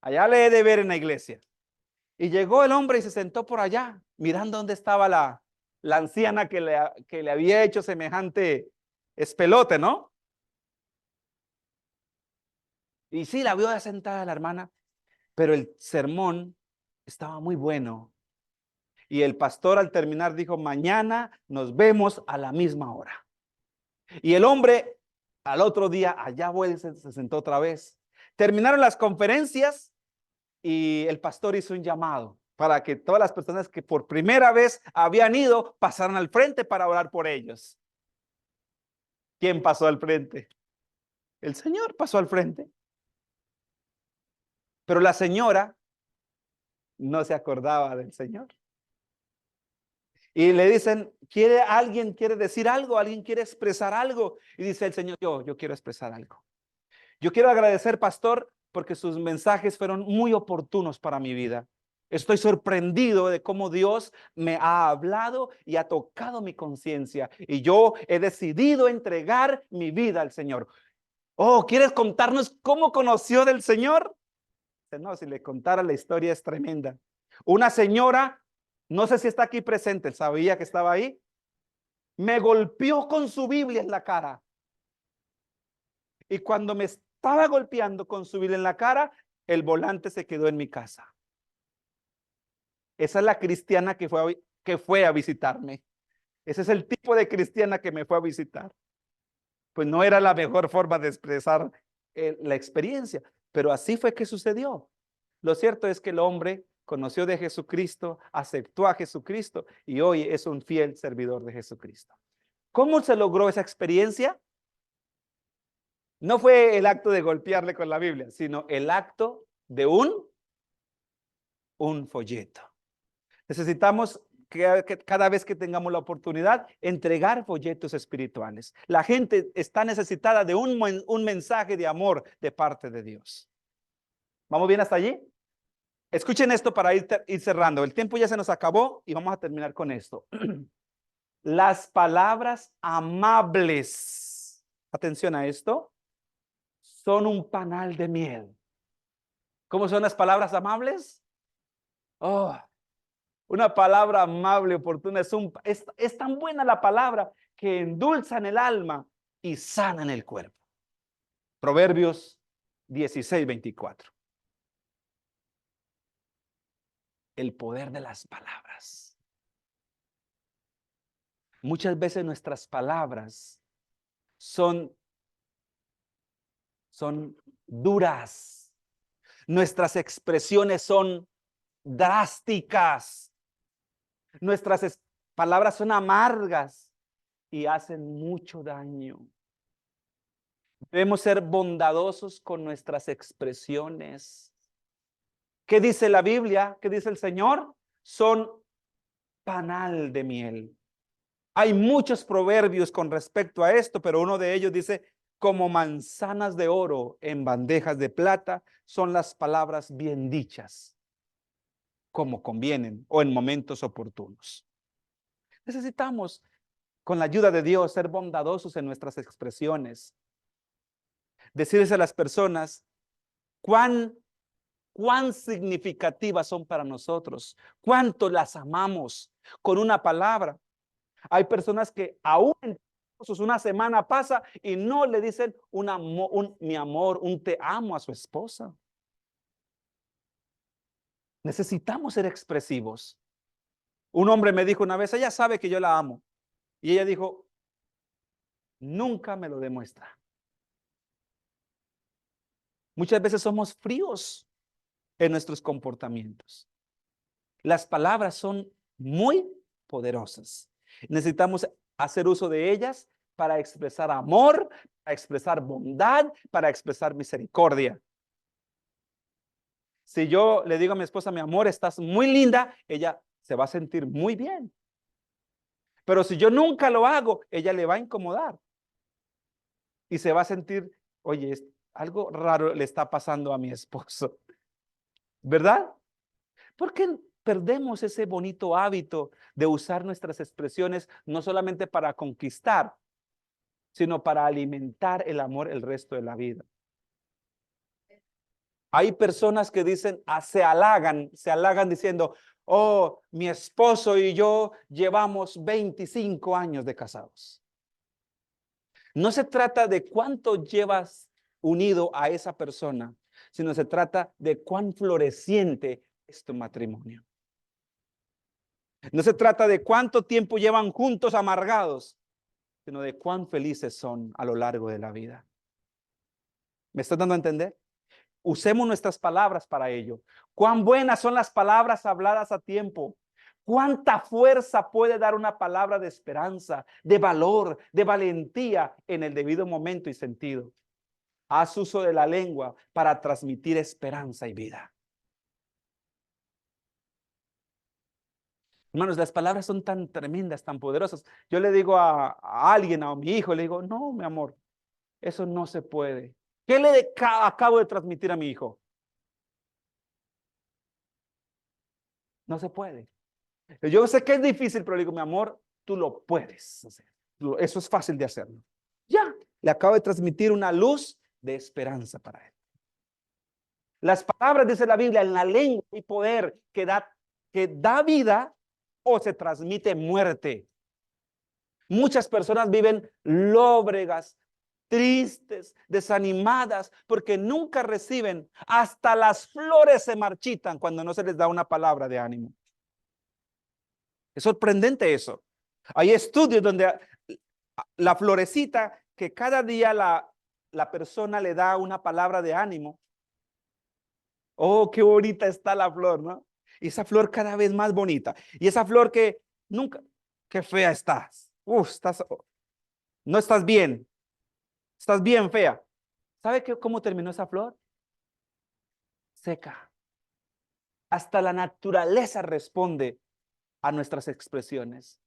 Allá le he de ver en la iglesia. Y llegó el hombre y se sentó por allá, mirando dónde estaba la anciana que le había hecho semejante espelote, ¿no? Y sí, la vio sentada la hermana, pero el sermón estaba muy bueno. Y el pastor al terminar dijo, mañana nos vemos a la misma hora. Y el hombre al otro día allá se sentó otra vez. Terminaron las conferencias y el pastor hizo un llamado para que todas las personas que por primera vez habían ido pasaran al frente para orar por ellos. ¿Quién pasó al frente? El Señor pasó al frente. Pero la señora no se acordaba del Señor. Y le dicen, ¿alguien quiere decir algo? ¿Alguien quiere expresar algo? Y dice el Señor, yo quiero expresar algo. Yo quiero agradecer, pastor, porque sus mensajes fueron muy oportunos para mi vida. Estoy sorprendido de cómo Dios me ha hablado y ha tocado mi conciencia. Y yo he decidido entregar mi vida al Señor. Oh, ¿quieres contarnos cómo conoció del Señor? No, si le contara la historia es tremenda. Una señora, no sé si está aquí presente, sabía que estaba ahí, me golpeó con su Biblia en la cara. Y cuando me estaba golpeando con su Biblia en la cara, el volante se quedó en mi casa. Esa es la cristiana que fue a visitarme. Ese es el tipo de cristiana que me fue a visitar. Pues no era la mejor forma de expresar la experiencia, pero así fue que sucedió. Lo cierto es que el hombre conoció de Jesucristo, aceptó a Jesucristo y hoy es un fiel servidor de Jesucristo. ¿Cómo se logró esa experiencia? No fue el acto de golpearle con la Biblia, sino el acto de un folleto. Necesitamos que cada vez que tengamos la oportunidad, entregar folletos espirituales. La gente está necesitada de un mensaje de amor de parte de Dios. ¿Vamos bien hasta allí? Escuchen esto para ir cerrando. El tiempo ya se nos acabó y vamos a terminar con esto. Las palabras amables, atención a esto, son un panal de miel. ¿Cómo son las palabras amables? Oh, una palabra amable, oportuna, es tan buena la palabra que endulzan el alma y sanan el cuerpo. Proverbios 16:24. El poder de las palabras. Muchas veces nuestras palabras son duras, Nuestras expresiones son drásticas. Nuestras palabras son amargas y hacen mucho daño. Debemos ser bondadosos con nuestras expresiones. ¿Qué dice la Biblia? ¿Qué dice el Señor? Son panal de miel. Hay muchos proverbios con respecto a esto, pero uno de ellos dice, como manzanas de oro en bandejas de plata son las palabras bien dichas, como convienen o en momentos oportunos. Necesitamos, con la ayuda de Dios, ser bondadosos en nuestras expresiones. Decirles a las personas cuán significativas son para nosotros, cuánto las amamos con una palabra. Hay personas que aún una semana pasa y no le dicen mi amor, un te amo a su esposa. Necesitamos ser expresivos. Un hombre me dijo una vez, ella sabe que yo la amo. Y ella dijo, nunca me lo demuestra. Muchas veces somos fríos en nuestros comportamientos. Las palabras son muy poderosas. Necesitamos hacer uso de ellas para expresar amor, para expresar bondad, para expresar misericordia. Si yo le digo a mi esposa, mi amor, estás muy linda, ella se va a sentir muy bien. Pero si yo nunca lo hago, ella le va a incomodar. Y se va a sentir, oye, algo raro le está pasando a mi esposo. ¿Verdad? ¿Por qué perdemos ese bonito hábito de usar nuestras expresiones no solamente para conquistar, sino para alimentar el amor el resto de la vida? Hay personas que dicen, se halagan diciendo, oh, mi esposo y yo llevamos 25 años de casados. No se trata de cuánto llevas unido a esa persona, sino se trata de cuán floreciente es tu matrimonio. No se trata de cuánto tiempo llevan juntos amargados, sino de cuán felices son a lo largo de la vida. ¿Me estás dando a entender? Usemos nuestras palabras para ello. Cuán buenas son las palabras habladas a tiempo. Cuánta fuerza puede dar una palabra de esperanza, de valor, de valentía en el debido momento y sentido. Haz uso de la lengua para transmitir esperanza y vida. Hermanos, las palabras son tan tremendas, tan poderosas. Yo le digo a alguien, a mi hijo, le digo, no, mi amor, eso no se puede. ¿Qué le acabo de transmitir a mi hijo? No se puede. Yo sé que es difícil, pero le digo, mi amor, tú lo puedes hacer. Eso es fácil de hacerlo. Ya, le acabo de transmitir una luz de esperanza para él. Las palabras, dice la Biblia, en la lengua hay poder que da vida o se transmite muerte. Muchas personas viven lóbregas, tristes, desanimadas, porque nunca reciben, hasta las flores se marchitan cuando no se les da una palabra de ánimo. Es sorprendente eso. Hay estudios donde la florecita, que cada día la persona le da una palabra de ánimo. Oh, qué bonita está la flor, ¿no? Y esa flor cada vez más bonita. Y esa flor que nunca, qué fea estás. No estás bien. Estás bien fea. ¿Sabe cómo terminó esa flor? Seca. Hasta la naturaleza responde a nuestras expresiones.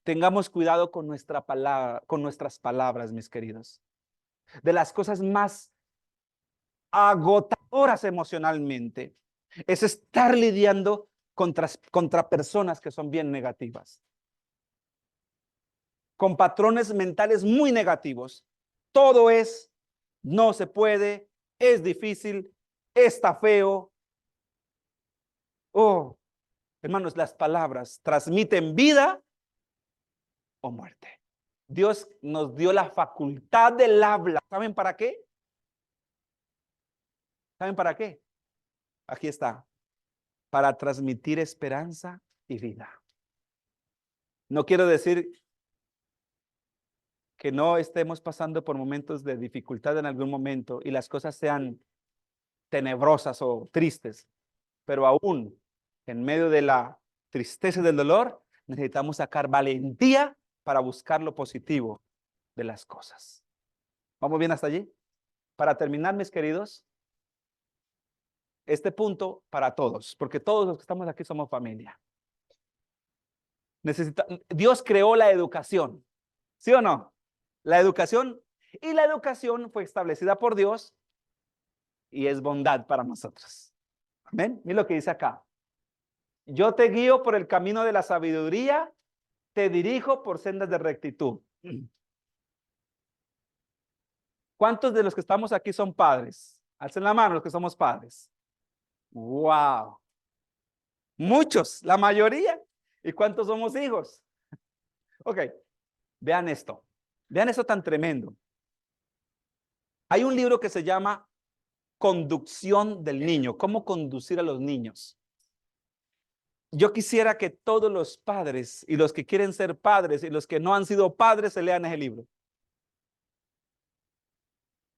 Tengamos cuidado con nuestras palabras, mis queridos. De las cosas más agotadoras emocionalmente es estar lidiando contra personas que son bien negativas, con patrones mentales muy negativos. Todo es, no se puede, es difícil, está feo. Oh, hermanos, las palabras transmiten vida o muerte. Dios nos dio la facultad del habla. ¿Saben para qué? ¿Saben para qué? Aquí está. Para transmitir esperanza y vida. No quiero decir que no estemos pasando por momentos de dificultad en algún momento y las cosas sean tenebrosas o tristes, pero aún en medio de la tristeza y del dolor, necesitamos sacar valentía para buscar lo positivo de las cosas. ¿Vamos bien hasta allí? Para terminar, mis queridos, este punto para todos, porque todos los que estamos aquí somos familia. Dios creó la educación, ¿sí o no? La educación, y la educación fue establecida por Dios y es bondad para nosotros. Amén. Mira lo que dice acá. Yo te guío por el camino de la sabiduría, te dirijo por sendas de rectitud. ¿Cuántos de los que estamos aquí son padres? Alcen la mano los que somos padres. Wow. Muchos, la mayoría. ¿Y cuántos somos hijos? Ok, vean esto. Vean esto tan tremendo. Hay un libro que se llama Conducción del Niño. ¿Cómo conducir a los niños? Yo quisiera que todos los padres y los que quieren ser padres y los que no han sido padres se lean ese libro.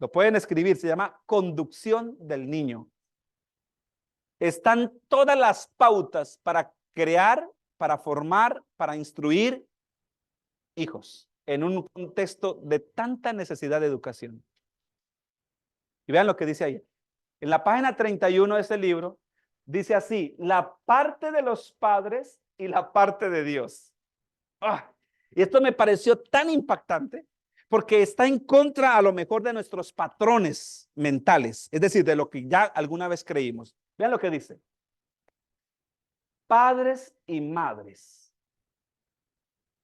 Lo pueden escribir, se llama Conducción del Niño. Están todas las pautas para crear, para formar, para instruir hijos en un contexto de tanta necesidad de educación. Y vean lo que dice ahí. En la página 31 de ese libro, dice así, la parte de los padres y la parte de Dios. Y esto me pareció tan impactante porque está en contra a lo mejor de nuestros patrones mentales, es decir, de lo que ya alguna vez creímos. Vean lo que dice. Padres y madres,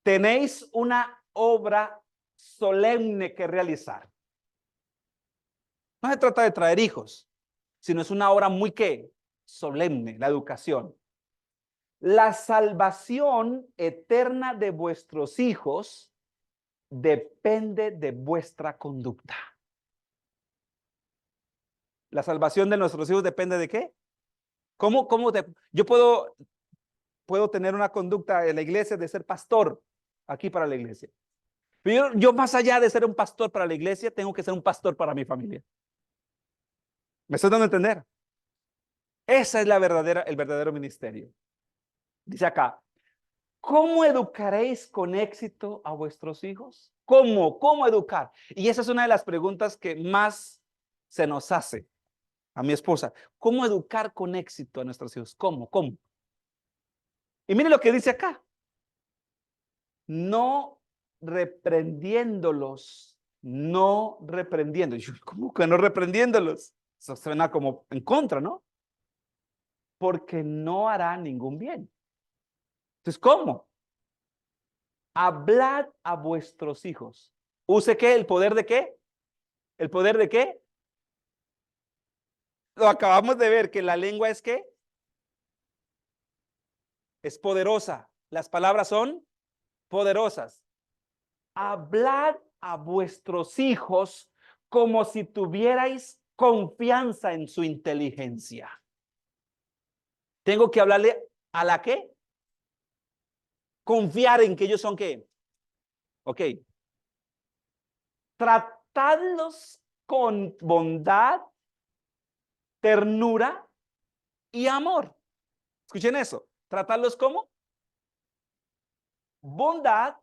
tenéis una obra solemne que realizar. No se trata de traer hijos, sino es una obra muy solemne, la educación. La salvación eterna de vuestros hijos depende de vuestra conducta. La salvación de nuestros hijos depende de qué? Yo puedo tener una conducta en la iglesia de ser pastor aquí para la iglesia. Pero yo más allá de ser un pastor para la iglesia, tengo que ser un pastor para mi familia. ¿Me estoy dando a entender? Esa es el verdadero ministerio. Dice acá, ¿cómo educaréis con éxito a vuestros hijos? ¿Cómo educar? Y esa es una de las preguntas que más se nos hace a mi esposa. ¿Cómo educar con éxito a nuestros hijos? ¿Cómo? Y mire lo que dice acá. No reprendiéndolos, no reprendiendo. ¿Cómo que no reprendiéndolos? Eso suena como en contra, ¿no? Porque no hará ningún bien. Entonces, ¿cómo? Hablad a vuestros hijos. ¿Use qué? ¿El poder de qué? ¿El poder de qué? Lo acabamos de ver, que la lengua es ¿qué? Es poderosa. Las palabras son poderosas. Hablad a vuestros hijos como si tuvierais confianza en su inteligencia. Tengo que hablarle a la qué? Confiar en que ellos son qué. Ok. Tratadlos con bondad, ternura y amor. Escuchen eso. Tratarlos como bondad,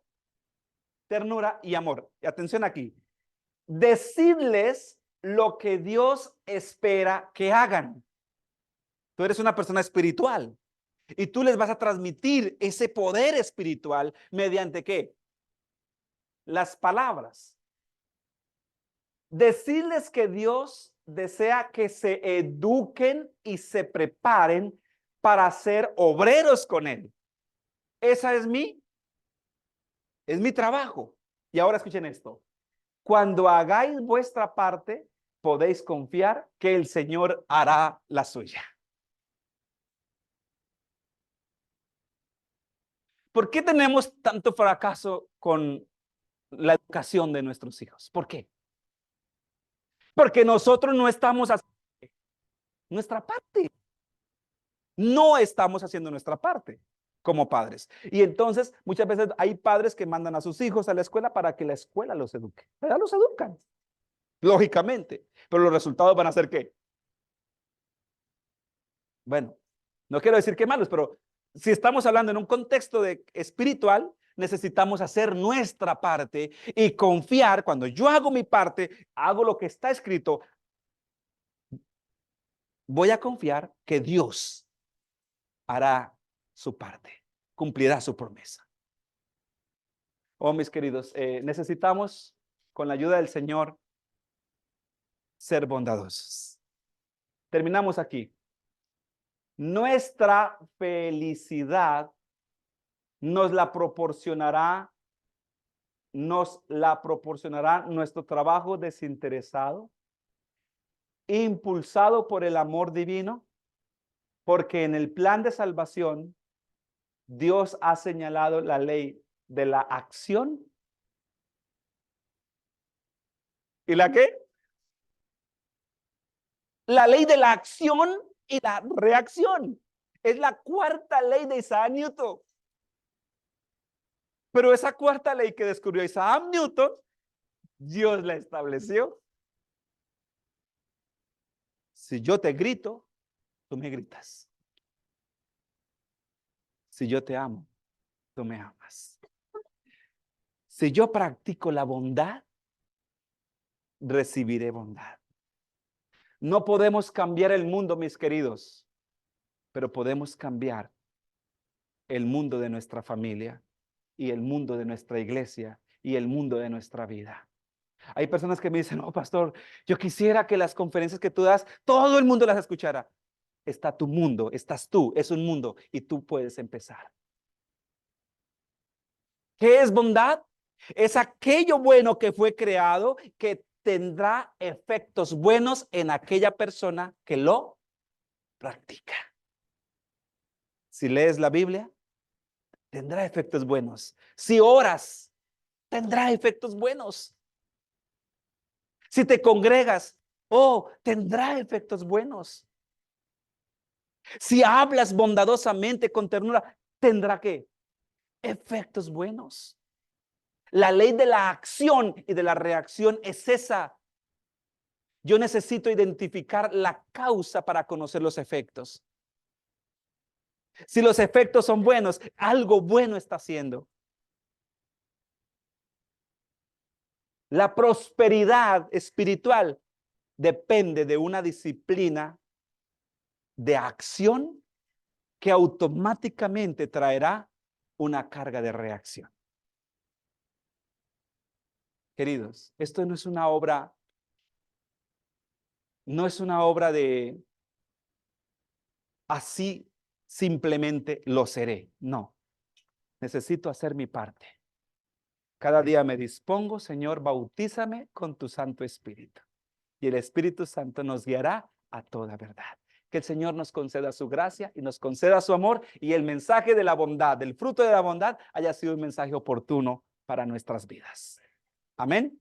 ternura y amor. Y atención aquí. Decidles lo que Dios espera que hagan. Tú eres una persona espiritual y tú les vas a transmitir ese poder espiritual mediante ¿qué? Las palabras. Decirles que Dios desea que se eduquen y se preparen para ser obreros con Él. Esa es mi trabajo. Y ahora escuchen esto. Cuando hagáis vuestra parte, podéis confiar que el Señor hará la suya. ¿Por qué tenemos tanto fracaso con la educación de nuestros hijos? ¿Por qué? Porque nosotros no estamos haciendo nuestra parte. No estamos haciendo nuestra parte como padres. Y entonces muchas veces hay padres que mandan a sus hijos a la escuela para que la escuela los eduque. Ya los educan, lógicamente. Pero los resultados van a ser ¿qué? Bueno, no quiero decir que malos, pero si estamos hablando en un contexto espiritual, necesitamos hacer nuestra parte y confiar. Cuando yo hago mi parte, hago lo que está escrito, voy a confiar que Dios hará su parte, cumplirá su promesa. Oh, mis queridos, necesitamos, con la ayuda del Señor, ser bondadosos. Terminamos aquí. Nuestra felicidad nos la proporcionará nuestro trabajo desinteresado, impulsado por el amor divino, porque en el plan de salvación Dios ha señalado la ley de la acción. ¿Y la qué? La ley de la acción y la reacción. Es la cuarta ley de Isaac Newton. Pero esa cuarta ley que descubrió Isaac Newton, Dios la estableció. Si yo te grito, tú me gritas. Si yo te amo, tú me amas. Si yo practico la bondad, recibiré bondad. No podemos cambiar el mundo, mis queridos, pero podemos cambiar el mundo de nuestra familia y el mundo de nuestra iglesia y el mundo de nuestra vida. Hay personas que me dicen, no, pastor, yo quisiera que las conferencias que tú das, todo el mundo las escuchara. Está tu mundo, estás tú, es un mundo y tú puedes empezar. ¿Qué es bondad? Es aquello bueno que fue creado que tendrá efectos buenos en aquella persona que lo practica. Si lees la Biblia, tendrá efectos buenos. Si oras, tendrá efectos buenos. Si te congregas, tendrá efectos buenos. Si hablas bondadosamente con ternura, tendrá ¿qué? Efectos buenos. La ley de la acción y de la reacción es esa. Yo necesito identificar la causa para conocer los efectos. Si los efectos son buenos, algo bueno está haciendo. La prosperidad espiritual depende de una disciplina de acción que automáticamente traerá una carga de reacción. Queridos, esto no es una obra de así simplemente lo seré. No, necesito hacer mi parte. Cada día me dispongo, Señor, bautízame con tu Santo Espíritu. Y el Espíritu Santo nos guiará a toda verdad. Que el Señor nos conceda su gracia y nos conceda su amor y el mensaje de la bondad, del fruto de la bondad, haya sido un mensaje oportuno para nuestras vidas. Amén.